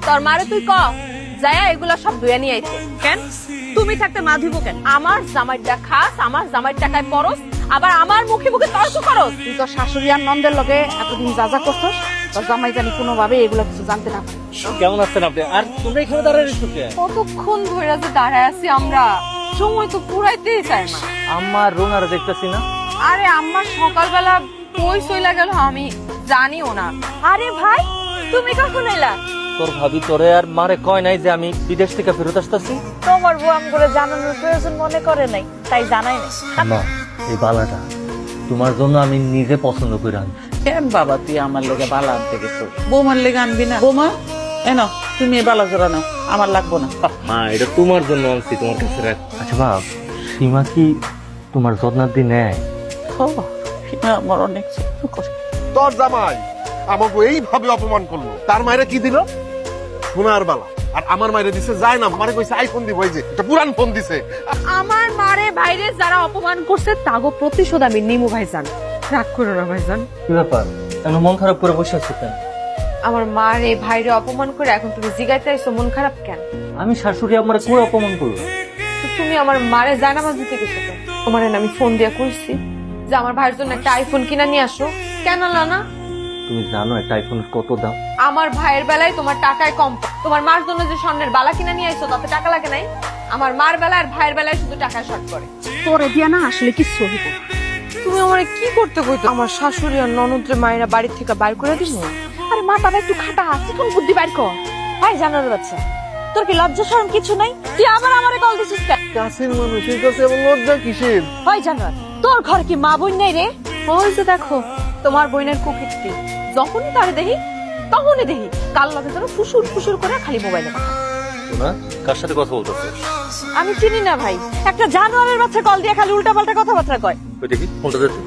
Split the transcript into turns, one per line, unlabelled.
তোর মারে তুই ক যায়া এগুলা সব ধুয়ে নিয়ে আইতে।
কেন তুমি থাকতে মা ধুইব কেন?
আমার জামাইটা খাস, আমার জামাইর টাকায় পরস, আবার আমার মুখে মুখে তর্ক করস।
তুই তোর শাশুড়ি আর নন্দের লগে এতদিন যা যা করছস, তোর জামাই জানি কোনোভাবে এগুলো কিছু জানতে না পারে।
কেমন আছেন আপনি? আর তোমরা এখানে দাঁড়ায় রয়েছো কে?
কতক্ষণ ধরে যে দাঁড়ায় আছি আমরা, সময় তো পুরাইতেই চায় না।
আমার রোনারে দেখতেছি না।
আরে আমার সকালবেলা কই চইলা গেল আমি জানিও না। আরে ভাই তুমি কখন এলা?
তোর ভাবি তোরে আর মারে কয় নাই যে আমি বিদেশ থেকে ফেরত আসতেছি?
তোমার বউ আমগুলো জানানোর প্রয়োজন মনে করে নাই, তাই জানাই নাই।
মা, এই বালাটা তোমার জন্য আমি নিজে পছন্দ করে আনি।
কেন বাবা তুই আমার লেগে বালা আনতে গেছো? বৌমার লেগে আনবি না? বৌমা এনো তুমি এই বালা জোড়া নাও, আমার লাগবো না।
মা, এটা তোমার জন্য আনছি, তোমার কাছে রাখ। আচ্ছা বাপ, সীমা কি তোমার যত্নার্থী নেয়?
আমার অনেক যত্ন করে।
তোর জামাই আমাকে এইভাবে অপমান করলো, তার মায়েরা কি দিল? সোনার বালা। আর আমার মায়েরা দিছে যায় না, আমারে কইছে আইফোন দিব, এই যে একটা পুরান ফোন দিছে।
আমার মারে ভাইরে যারা অপমান করছে তাগো প্রতিশোধ আমি নিমু ভাইজান। রাগ করো না ভাইজান।
কি ব্যাপার, এমন মন খারাপ করে বসে আছো কেন?
আমার মারে ভাইরে অপমান করে এখন তুমি জিগাইতে আইছো মন খারাপ কেন?
আমি শাশুড়ি আমার কই অপমান করবো?
তো তুমি আমার মারে জায়নামাজ দিতে গেছো কেন? তোমার আমি ফোন দিয়া কইছি যে আমার ভাইয়ের জন্য একটা আইফোন কিনা নিয়ে আসো, কেন আনলা না?
তুমি জানো একটা আইফোনের কত দাম?
আমার ভাইয়ের বেলায় তোমার টাকায় কম, তোমার মার জন্য যে স্বর্ণের বালা কিনা নিয়ে আইছো তাতে টাকা লাগে নাই? আমার মার বেলায় আর ভাইয়ের বেলায় শুধু টাকায় শর্ট করে।
তোরে দিয়া না আসলে কি সহিব।
তুমি আমারে কি করতে কইতো? আমার শাশুড়ি আর ননদরে মায়েরা বাড়ি থেকে বাইর করে দিবো?
আরে মা তারা একটু খাটা আছে, কোন বুদ্ধি বাইর কর। ভাই জানার বাচ্চা, তোর কি লজ্জা শরম কিছু নাই? তুই আবার আমারে কল দিছিস কেন?
কাছের মানুষের কাছে এমন লজ্জা কিসের?
ভাই জানার, তোর ঘরে কি মা বোন নাই রে?
ওই যে দেখো তোমার বোনের কুকিরটি, যখনই তারে দেখি তখনই দেখি কাল লগে যেন ফুসুর ফুসুর করে খালি মোবাইলে কথা।
শোনা, কার সাথে কথা বলতেছো?
আমি চিনি না ভাই, একটা জানোয়ারের বাচ্চা কল দিয়ে খালি উল্টা পাল্টা কথাবার্তা কয়।
ওই দেখি ফোনটা দেখি।